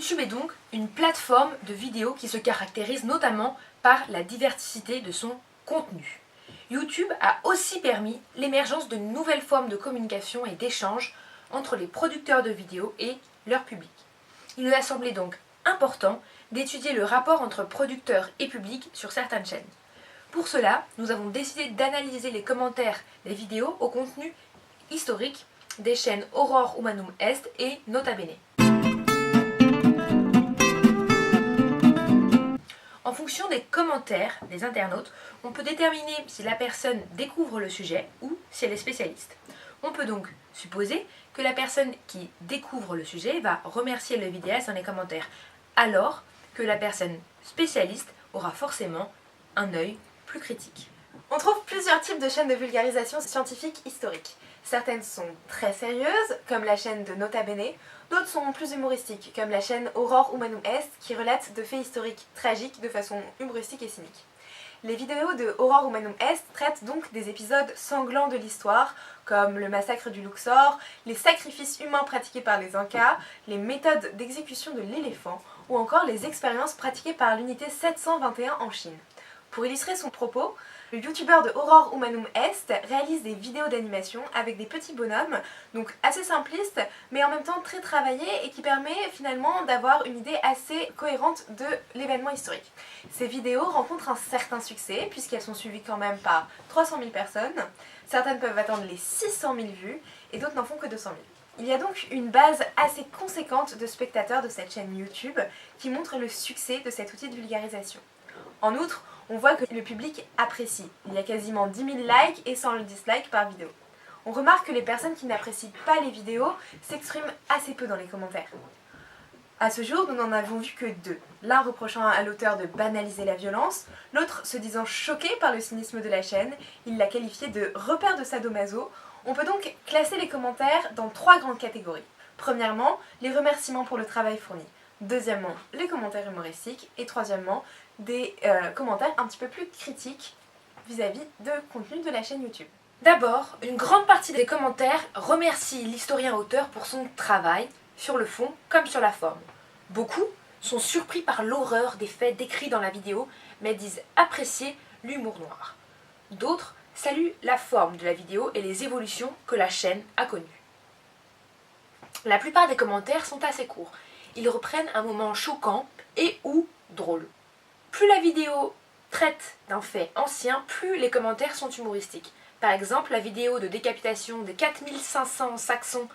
YouTube est donc une plateforme de vidéos qui se caractérise notamment par la diversité de son contenu. YouTube a aussi permis l'émergence de nouvelles formes de communication et d'échange entre les producteurs de vidéos et leur public. Il nous a semblé donc important d'étudier le rapport entre producteurs et public sur certaines chaînes. Pour cela, nous avons décidé d'analyser les commentaires des vidéos au contenu historique des chaînes Aurore Humanum Est et Nota Bene. En fonction des commentaires des internautes, on peut déterminer si la personne découvre le sujet ou si elle est spécialiste. On peut donc supposer que la personne qui découvre le sujet va remercier le vidéaste dans les commentaires, alors que la personne spécialiste aura forcément un œil plus critique. On trouve plusieurs types de chaînes de vulgarisation scientifique historique. Certaines sont très sérieuses, comme la chaîne de Nota Bene, d'autres sont plus humoristiques, comme la chaîne Aurore Humanum Est, qui relate de faits historiques tragiques de façon humoristique et cynique. Les vidéos de Aurore Humanum Est traitent donc des épisodes sanglants de l'histoire, comme le massacre du Luxor, les sacrifices humains pratiqués par les Incas, les méthodes d'exécution de l'éléphant, ou encore les expériences pratiquées par l'unité 721 en Chine. Pour illustrer son propos, le youtubeur de Aurore Humanum Est réalise des vidéos d'animation avec des petits bonhommes, donc assez simplistes, mais en même temps très travaillés et qui permet finalement d'avoir une idée assez cohérente de l'événement historique. Ces vidéos rencontrent un certain succès puisqu'elles sont suivies quand même par 300 000 personnes, certaines peuvent atteindre les 600 000 vues et d'autres n'en font que 200 000. Il y a donc une base assez conséquente de spectateurs de cette chaîne YouTube qui montre le succès de cet outil de vulgarisation. En outre, on voit que le public apprécie. Il y a quasiment 10 000 likes et 100 dislikes par vidéo. On remarque que les personnes qui n'apprécient pas les vidéos s'expriment assez peu dans les commentaires. À ce jour, nous n'en avons vu que deux. L'un reprochant à l'auteur de banaliser la violence, l'autre se disant choqué par le cynisme de la chaîne. Il l'a qualifié de repère de sadomaso. On peut donc classer les commentaires dans trois grandes catégories. Premièrement, les remerciements pour le travail fourni. Deuxièmement, les commentaires humoristiques. Et troisièmement, des commentaires un petit peu plus critiques vis-à-vis de contenu de la chaîne YouTube. D'abord, une grande partie des commentaires remercie l'historien-auteur pour son travail, sur le fond comme sur la forme. Beaucoup sont surpris par l'horreur des faits décrits dans la vidéo, mais disent apprécier l'humour noir. D'autres saluent la forme de la vidéo et les évolutions que la chaîne a connues. La plupart des commentaires sont assez courts. Ils reprennent un moment choquant et ou drôle. Plus la vidéo traite d'un fait ancien, plus les commentaires sont humoristiques. Par exemple, la vidéo de décapitation des 4500 Saxons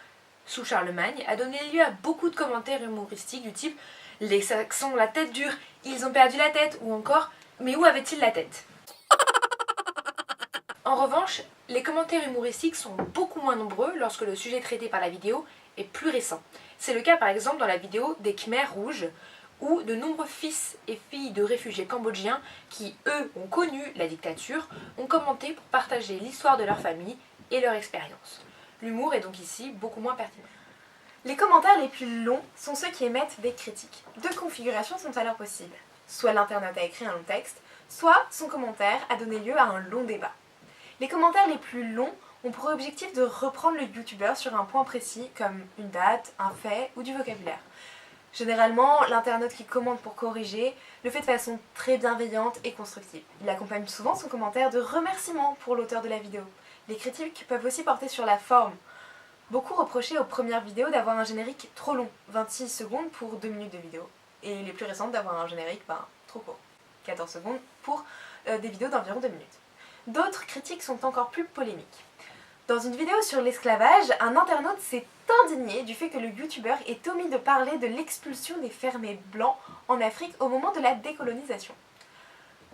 sous Charlemagne a donné lieu à beaucoup de commentaires humoristiques du type « Les Saxons, la tête dure, ils ont perdu la tête » ou encore « Mais où avait-il la tête ?» En revanche, les commentaires humoristiques sont beaucoup moins nombreux lorsque le sujet traité par la vidéo est plus récent. C'est le cas par exemple dans la vidéo des Khmers rouges, où de nombreux fils et filles de réfugiés cambodgiens qui, eux, ont connu la dictature, ont commenté pour partager l'histoire de leur famille et leur expérience. L'humour est donc ici beaucoup moins pertinent. Les commentaires les plus longs sont ceux qui émettent des critiques. Deux configurations sont alors possibles. Soit l'internaute a écrit un long texte, soit son commentaire a donné lieu à un long débat. Les commentaires les plus longs ont pour objectif de reprendre le youtubeur sur un point précis, comme une date, un fait ou du vocabulaire. Généralement, l'internaute qui commente pour corriger le fait de façon très bienveillante et constructive. Il accompagne souvent son commentaire de remerciements pour l'auteur de la vidéo. Les critiques peuvent aussi porter sur la forme. Beaucoup reprochaient aux premières vidéos d'avoir un générique trop long, 26 secondes pour 2 minutes de vidéo. Et les plus récentes d'avoir un générique trop court, 14 secondes pour des vidéos d'environ 2 minutes. D'autres critiques sont encore plus polémiques. Dans une vidéo sur l'esclavage, un internaute s'est indigné du fait que le youtubeur ait omis de parler de l'expulsion des fermiers blancs en Afrique au moment de la décolonisation.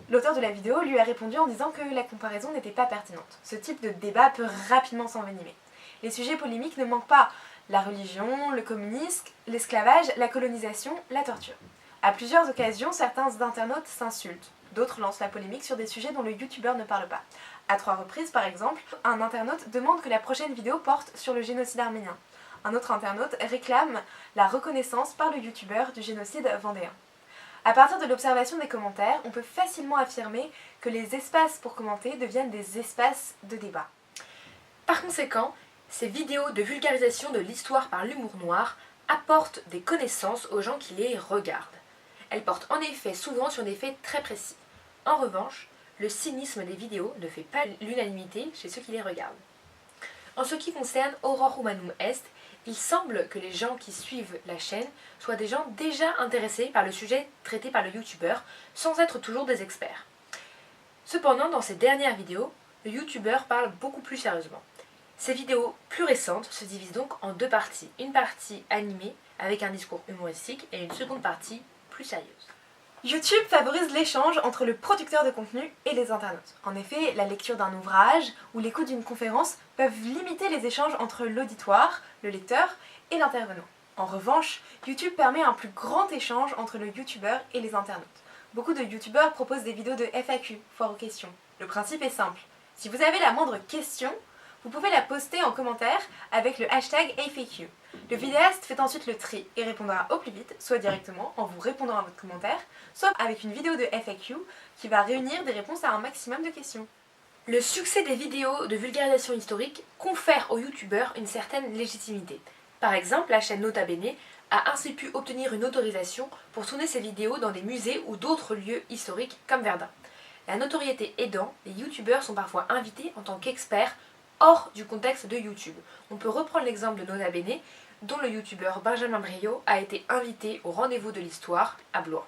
L'auteur de la vidéo lui a répondu en disant que la comparaison n'était pas pertinente. Ce type de débat peut rapidement s'envenimer. Les sujets polémiques ne manquent pas: la religion, le communisme, l'esclavage, la colonisation, la torture. À plusieurs occasions, certains internautes s'insultent. D'autres lancent la polémique sur des sujets dont le youtubeur ne parle pas. À 3 reprises, par exemple, un internaute demande que la prochaine vidéo porte sur le génocide arménien. Un autre internaute réclame la reconnaissance par le youtubeur du génocide vendéen. À partir de l'observation des commentaires, on peut facilement affirmer que les espaces pour commenter deviennent des espaces de débat. Par conséquent, ces vidéos de vulgarisation de l'histoire par l'humour noir apportent des connaissances aux gens qui les regardent. Elles portent en effet souvent sur des faits très précis. En revanche, le cynisme des vidéos ne fait pas l'unanimité chez ceux qui les regardent. En ce qui concerne Aurore Humanum Est, il semble que les gens qui suivent la chaîne soient des gens déjà intéressés par le sujet traité par le youtubeur, sans être toujours des experts. Cependant, dans ses dernières vidéos, le youtubeur parle beaucoup plus sérieusement. Ces vidéos plus récentes se divisent donc en deux parties. Une partie animée, avec un discours humoristique, et une seconde partie plus sérieuse. YouTube favorise l'échange entre le producteur de contenu et les internautes. En effet, la lecture d'un ouvrage ou l'écoute d'une conférence peuvent limiter les échanges entre l'auditoire, le lecteur et l'intervenant. En revanche, YouTube permet un plus grand échange entre le youtubeur et les internautes. Beaucoup de youtubeurs proposent des vidéos de FAQ, foire aux questions. Le principe est simple. Si vous avez la moindre question, vous pouvez la poster en commentaire avec le hashtag FAQ. Le vidéaste fait ensuite le tri et répondra au plus vite, soit directement en vous répondant à votre commentaire, soit avec une vidéo de FAQ qui va réunir des réponses à un maximum de questions. Le succès des vidéos de vulgarisation historique confère aux youtubeurs une certaine légitimité. Par exemple, la chaîne Nota Bene a ainsi pu obtenir une autorisation pour tourner ses vidéos dans des musées ou d'autres lieux historiques comme Verdun. La notoriété aidant, les youtubeurs sont parfois invités en tant qu'experts hors du contexte de YouTube. On peut reprendre l'exemple de Nota Bene, dont le youtubeur Benjamin Briot a été invité au rendez-vous de l'histoire à Blois.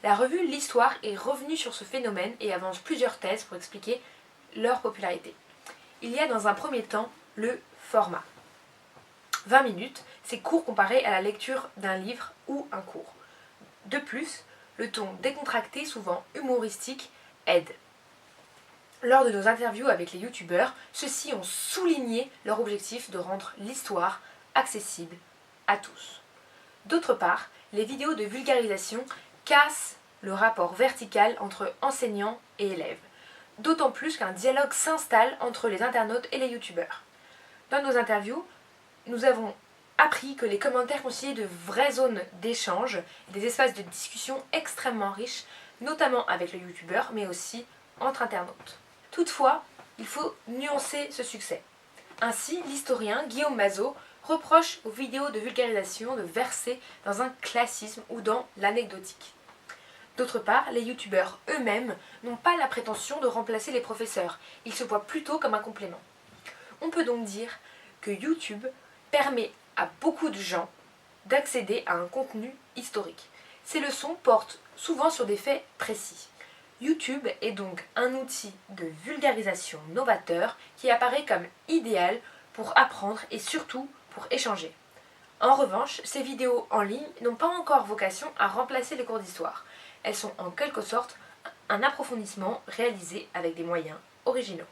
La revue L'Histoire est revenue sur ce phénomène et avance plusieurs thèses pour expliquer leur popularité. Il y a dans un premier temps le format. 20 minutes, c'est court comparé à la lecture d'un livre ou un cours. De plus, le ton décontracté, souvent humoristique, aide. Lors de nos interviews avec les youtubeurs, ceux-ci ont souligné leur objectif de rendre l'histoire accessible à tous. D'autre part, les vidéos de vulgarisation cassent le rapport vertical entre enseignants et élèves, d'autant plus qu'un dialogue s'installe entre les internautes et les youtubeurs. Dans nos interviews, nous avons appris que les commentaires constituaient de vraies zones d'échange, des espaces de discussion extrêmement riches, notamment avec le youtubeur, mais aussi entre internautes. Toutefois, il faut nuancer ce succès. Ainsi, l'historien Guillaume Mazot reproche aux vidéos de vulgarisation de verser dans un classisme ou dans l'anecdotique. D'autre part, les youtubeurs eux-mêmes n'ont pas la prétention de remplacer les professeurs, ils se voient plutôt comme un complément. On peut donc dire que YouTube permet à beaucoup de gens d'accéder à un contenu historique. Ces leçons portent souvent sur des faits précis. YouTube est donc un outil de vulgarisation novateur qui apparaît comme idéal pour apprendre et surtout pour échanger. En revanche, ces vidéos en ligne n'ont pas encore vocation à remplacer les cours d'histoire. Elles sont en quelque sorte un approfondissement réalisé avec des moyens originaux.